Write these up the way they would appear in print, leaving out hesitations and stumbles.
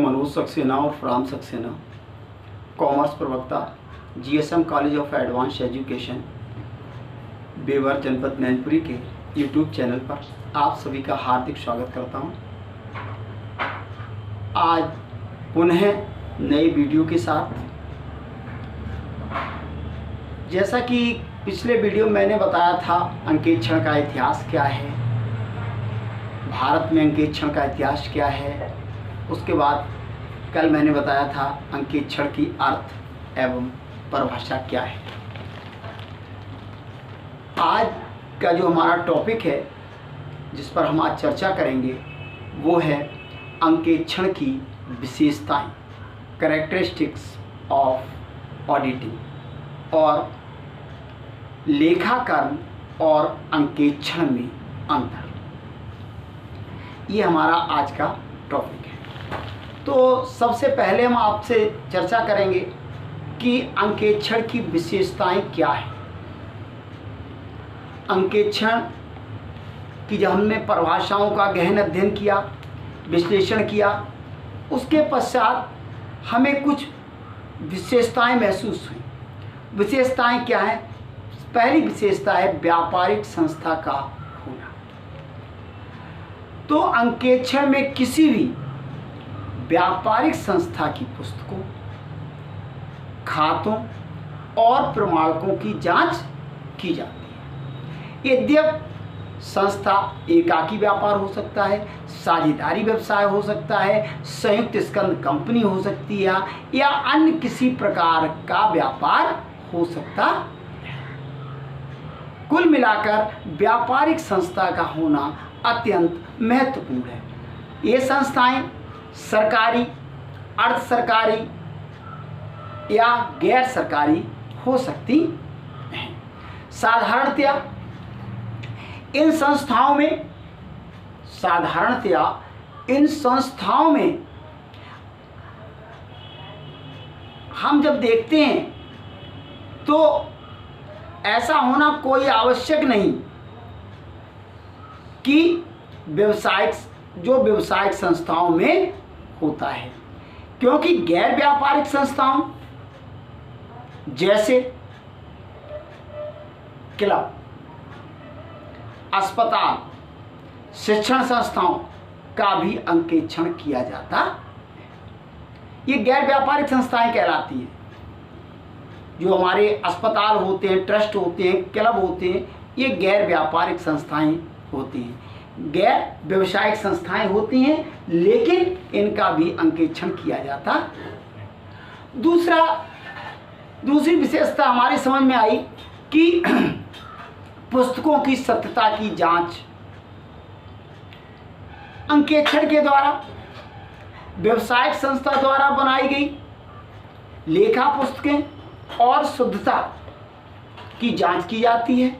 मनोज सक्सेना और फ्राम सक्सेना, कॉमर्स प्रवक्ता, GSM college of advance education, Bewar, जनपद मैनपुरी के यूट्यूब चैनल पर आप सभी का हार्दिक स्वागत करता हूं। आज पुनः नए वीडियो के साथ, जैसा कि पिछले वीडियो मैंने बताया था अंकेक्षण का इतिहास क्या है, भारत में अंकेक्षण का इतिहास क्या है। उसके बाद कल मैंने बताया था अंकेक्षण की अर्थ एवं परिभाषा क्या है। आज का जो हमारा टॉपिक है जिस पर हम आज चर्चा करेंगे वो है अंकेक्षण की विशेषताएं, कैरेक्टरिस्टिक्स ऑफ ऑडिटिंग, और लेखाकरण और अंकेक्षण में अंतर। ये हमारा आज का टॉपिक है। तो सबसे पहले हम आपसे चर्चा करेंगे कि अंकेक्षण की विशेषताएं क्या है। अंकेक्षण की जब हमने परिभाषाओं का गहन अध्ययन किया, विश्लेषण किया, उसके पश्चात हमें कुछ विशेषताएं महसूस हुई। विशेषताएं क्या हैं? पहली विशेषता है व्यापारिक संस्था का होना। तो अंकेक्षण में किसी भी व्यापारिक संस्था की पुस्तकों, खातों और प्रमाणकों की जांच की जाती है। यद्यपि संस्था एकाकी व्यापार हो सकता है, साझेदारी व्यवसाय हो सकता है, संयुक्त स्कंध कंपनी हो सकती है, या अन्य किसी प्रकार का व्यापार हो सकता है। कुल मिलाकर व्यापारिक संस्था का होना अत्यंत महत्वपूर्ण है। ये संस्थाएं सरकारी, अर्ध सरकारी या गैर सरकारी हो सकती हैं। साधारणतया इन संस्थाओं में हम जब देखते हैं तो ऐसा होना कोई आवश्यक नहीं कि व्यावसायिक संस्थाओं में होता है, क्योंकि गैर व्यापारिक संस्थाओं जैसे क्लब, अस्पताल, शिक्षण संस्थाओं का भी अंकेक्षण किया जाता है। ये गैर व्यापारिक संस्थाएं कहलाती हैं। जो हमारे अस्पताल होते हैं, ट्रस्ट होते हैं, क्लब होते हैं, ये गैर व्यापारिक संस्थाएं होती हैं, गैर व्यवसायिक संस्थाएं होती हैं, लेकिन इनका भी अंकेक्षण किया जाता। दूसरी विशेषता हमारी समझ में आई कि पुस्तकों की सत्यता की जांच अंकेक्षण के द्वारा, व्यवसायिक संस्था द्वारा बनाई गई लेखा पुस्तकें और शुद्धता की जांच की जाती है।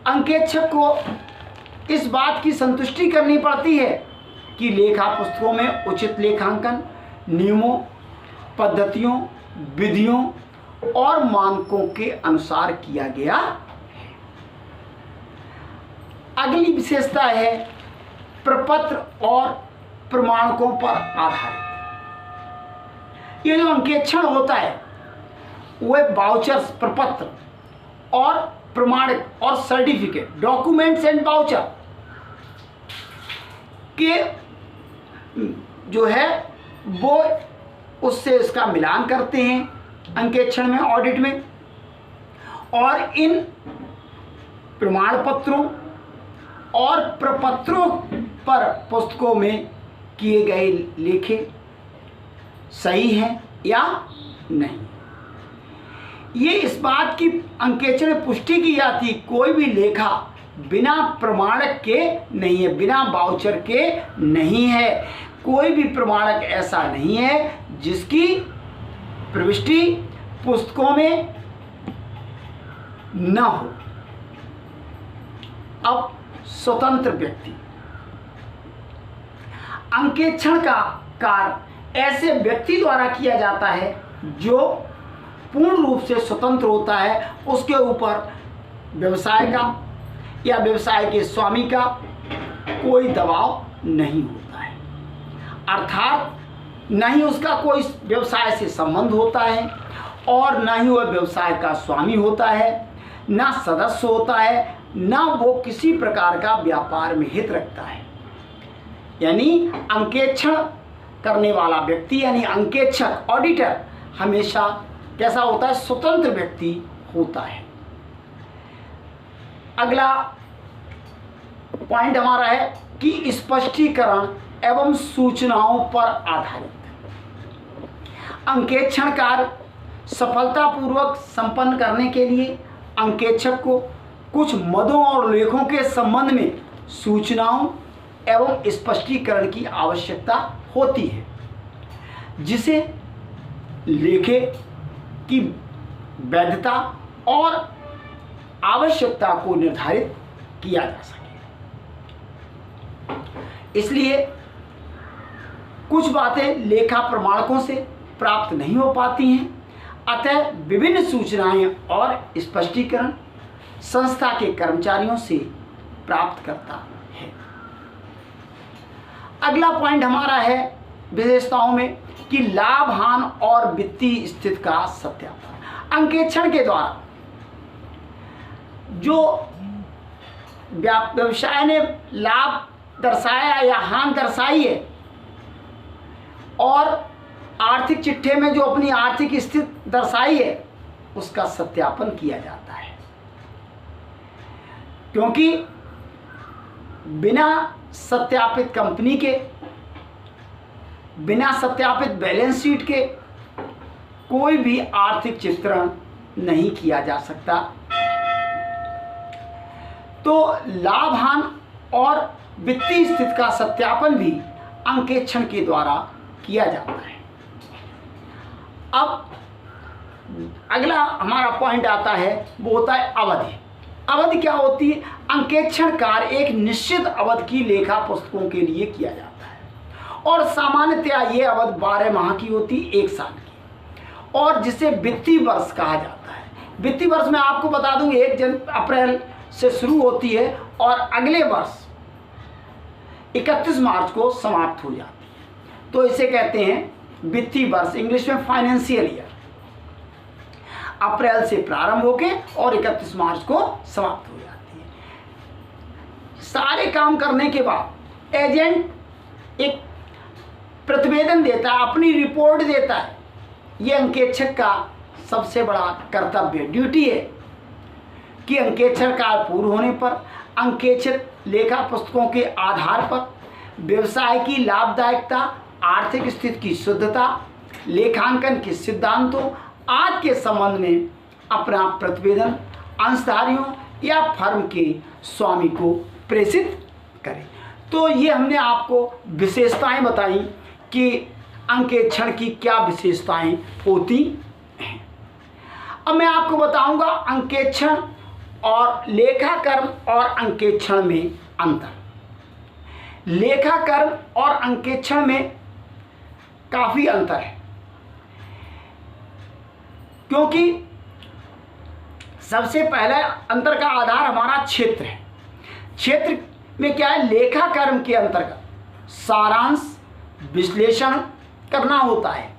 अंकेक्षक को इस बात की संतुष्टि करनी पड़ती है कि लेखा पुस्तकों में उचित लेखांकन नियमों, पद्धतियों, विधियों और मानकों के अनुसार किया गया है। अगली विशेषता है प्रपत्र और प्रमाणकों पर आधारित। ये जो अंकेक्षण होता है वह वाउचर्स, प्रपत्र और प्रमाणिक और सर्टिफिकेट, डॉक्यूमेंट्स एंड वाउचर के जो है वो उससे इसका मिलान करते हैं अंकेक्षण में, ऑडिट में, और इन प्रमाण पत्रों और प्रपत्रों पर पुस्तकों में किए गए लेखे सही हैं या नहीं। ये इस बात की अंकेक्षण में पुष्टि की जाती, कोई भी लेखा बिना प्रमाणक के नहीं है, बिना वाउचर के नहीं है। कोई भी प्रमाणक ऐसा नहीं है जिसकी प्रविष्टि पुस्तकों में न हो। अब स्वतंत्र व्यक्ति, अंकेक्षण का कार्य ऐसे व्यक्ति द्वारा किया जाता है जो पूर्ण रूप से स्वतंत्र होता है। उसके ऊपर व्यवसाय का या व्यवसाय के स्वामी का कोई दबाव नहीं होता है। अर्थात न ही उसका कोई व्यवसाय से संबंध होता है और न ही वह व्यवसाय का स्वामी होता है, न सदस्य होता है, न वो किसी प्रकार का व्यापार में हित रखता है। यानी अंकेक्षण करने वाला व्यक्ति यानी अंकेक्षक ऑडिटर हमेशा कैसा होता है? स्वतंत्र व्यक्ति होता है। अगला पॉइंट हमारा है कि स्पष्टीकरण एवं सूचनाओं पर आधारित। अंकेक्षण कार्य सफलतापूर्वक संपन्न करने के लिए अंकेक्षक को कुछ मदों और लेखों के संबंध में सूचनाओं एवं स्पष्टीकरण की आवश्यकता होती है, जिसे लेखे की वैधता और आवश्यकता को निर्धारित किया जा सके। इसलिए कुछ बातें लेखा प्रमाणकों से प्राप्त नहीं हो पाती हैं, अतः विभिन्न सूचनाएं और स्पष्टीकरण संस्था के कर्मचारियों से प्राप्त करता है। अगला पॉइंट हमारा है विशेषताओं में कि लाभ हानि और वित्तीय स्थिति का सत्यापन। अंकेक्षण के द्वारा जो व्यवसाय ने लाभ दर्शाया या हानि दर्शाई है और आर्थिक चिट्ठे में जो अपनी आर्थिक स्थिति दर्शाई है उसका सत्यापन किया जाता है, क्योंकि बिना सत्यापित कंपनी के, बिना सत्यापित बैलेंस शीट के कोई भी आर्थिक चित्रण नहीं किया जा सकता। तो लाभ हानि और वित्तीय स्थिति का सत्यापन भी अंकेक्षण के द्वारा किया जाता है। अब अगला हमारा पॉइंट आता है, वो होता है अवधि। अवधि क्या होती है? अंकेक्षण कार्य एक निश्चित अवधि की लेखा पुस्तकों के लिए किया जाता है और सामान्यतया ये अवधि 12 माह की होती है, 1 साल की, और जिसे वित्तीय वर्ष कहा जाता है। वित्तीय वर्ष में आपको बता दूं 1 अप्रैल से शुरू होती है और अगले वर्ष 31 मार्च को समाप्त हो जाती है। तो इसे कहते हैं वित्तीय वर्ष, इंग्लिश में फाइनेंशियल ईयर। अप्रैल से प्रारंभ होके और 31 मार्च को समाप्त हो जाती है। सारे काम करने के बाद एजेंट एक प्रतिवेदन देता है, अपनी रिपोर्ट देता है। ये अंकेक्षक का सबसे बड़ा कर्तव्य, ड्यूटी है कि अंकेक्षण कार्य पूर्ण होने पर अंकेक्षित लेखा पुस्तकों के आधार पर व्यवसाय की लाभदायकता, आर्थिक स्थिति की शुद्धता, लेखांकन के सिद्धांतों आदि के संबंध में अपना प्रतिवेदन अंशधारियों या फर्म के स्वामी को प्रेषित करें। तो ये हमने आपको विशेषताएं बताई कि अंकेक्षण की क्या विशेषताएं होती हैं। अब मैं आपको बताऊंगा अंकेक्षण और लेखाकर्म और अंकेक्षण में अंतर। लेखाकर्म और अंकेक्षण में काफ़ी अंतर है, क्योंकि सबसे पहले अंतर का आधार हमारा क्षेत्र है। क्षेत्र में क्या है? लेखाकर्म के अंतर्गत सारांश विश्लेषण करना होता है,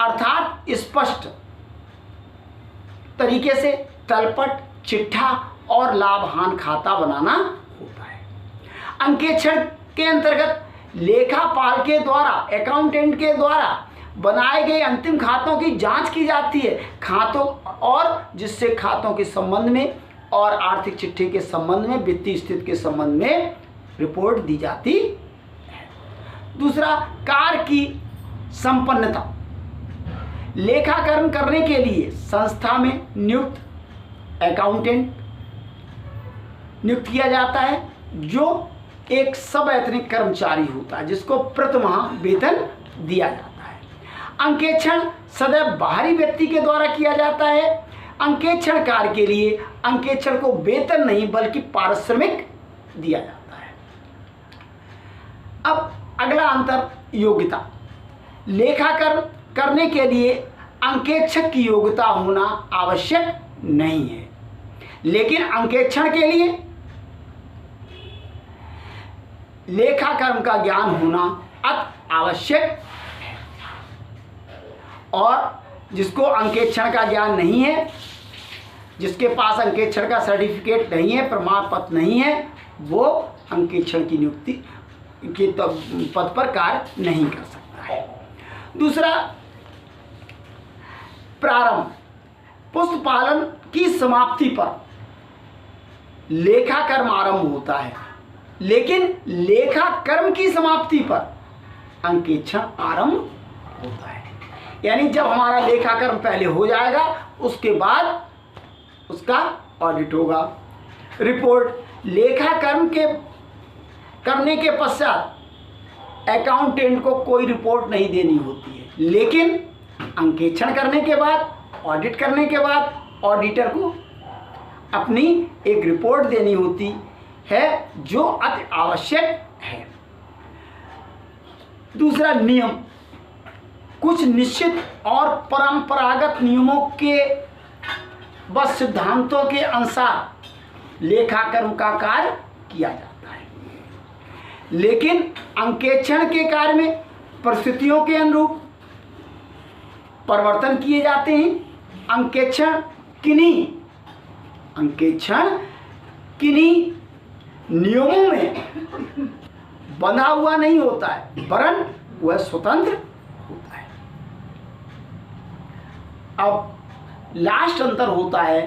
अर्थात स्पष्ट तरीके से तलपट, चिट्ठा और लाभ हानि खाता बनाना होता है। अंकेक्षण के अंतर्गत लेखापाल के द्वारा, अकाउंटेंट के द्वारा बनाए गए अंतिम खातों की जांच की जाती है, खातों और जिससे खातों के संबंध में और आर्थिक चिट्ठी के संबंध में, वित्तीय स्थिति के संबंध में रिपोर्ट दी जाती है। दूसरा, कार्य की संपन्नता। लेखाकरण करने के लिए संस्था में नियुक्त अकाउंटेंट नियुक्त किया जाता है, जो एक सवैतनिक कर्मचारी होता है, जिसको प्रतिमाह वेतन दिया जाता है। अंकेक्षण सदैव बाहरी व्यक्ति के द्वारा किया जाता है। अंकेक्षण कार्य के लिए अंकेक्षण को वेतन नहीं बल्कि पारिश्रमिक दिया जाता है। अब अगला अंतर, योग्यता। लेखाकरण करने के लिए अंकेक्षक की योग्यता होना आवश्यक नहीं है, लेकिन अंकेक्षण के लिए लेखाकर्म का ज्ञान होना अति आवश्यक है। और जिसको अंकेक्षण का ज्ञान नहीं है, जिसके पास अंकेक्षण का सर्टिफिकेट नहीं है, प्रमाण पत्र नहीं है, वो अंकेक्षण की नियुक्ति के पद पर कार्य नहीं कर सकता है। दूसरा, प्रारंभ। पुष्पपालन की समाप्ति पर लेखा कर्म आरंभ होता है, लेकिन लेखा कर्म की समाप्ति पर अंकेक्षण आरंभ होता है। यानी जब हमारा लेखा कर्म पहले हो जाएगा, उसके बाद उसका ऑडिट होगा। रिपोर्ट। लेखा कर्म के करने के पश्चात अकाउंटेंट को कोई रिपोर्ट नहीं देनी होती है, लेकिन अंकेक्षण करने के बाद, ऑडिट करने के बाद ऑडिटर को अपनी एक रिपोर्ट देनी होती है, जो अति आवश्यक है। दूसरा, नियम। कुछ निश्चित और परंपरागत नियमों के व सिद्धांतों के अनुसार लेखाकर्म का कार्य किया जाता है, लेकिन अंकेक्षण के कार्य में परिस्थितियों के अनुरूप परिवर्तन किए जाते हैं। अंकेक्षण किन्हीं नियमों में बंधा हुआ नहीं होता है, वरन वह स्वतंत्र होता है। अब लास्ट अंतर होता है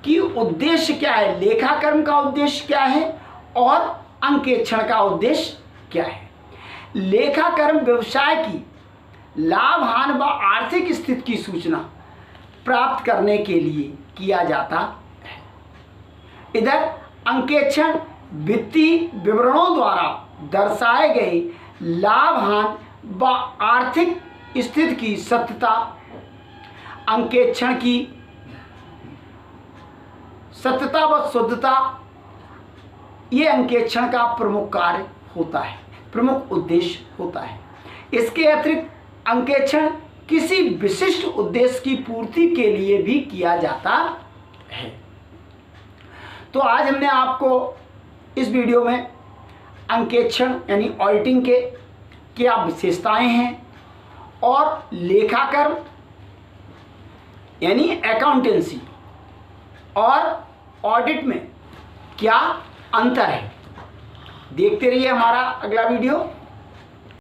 कि उद्देश्य क्या है, लेखाकर्म का उद्देश्य क्या है और अंकेक्षण का उद्देश्य क्या है। लेखाकर्म व्यवसाय की लाभ हानि व आर्थिक स्थिति की सूचना प्राप्त करने के लिए किया जाता है। इधर अंकेक्षण वित्तीय विवरणों द्वारा दर्शाए गए लाभ हानि व आर्थिक स्थिति की सत्यता, अंकेक्षण की सत्यता व शुद्धता, ये अंकेक्षण का प्रमुख कार्य होता है, प्रमुख उद्देश्य होता है। इसके अतिरिक्त अंकेक्षण किसी विशिष्ट उद्देश्य की पूर्ति के लिए भी किया जाता है। तो आज हमने आपको इस वीडियो में अंकेक्षण यानी ऑडिटिंग के क्या विशेषताएं हैं और लेखाकर्म यानी अकाउंटेंसी और ऑडिट में क्या अंतर है। देखते रहिए हमारा अगला वीडियो।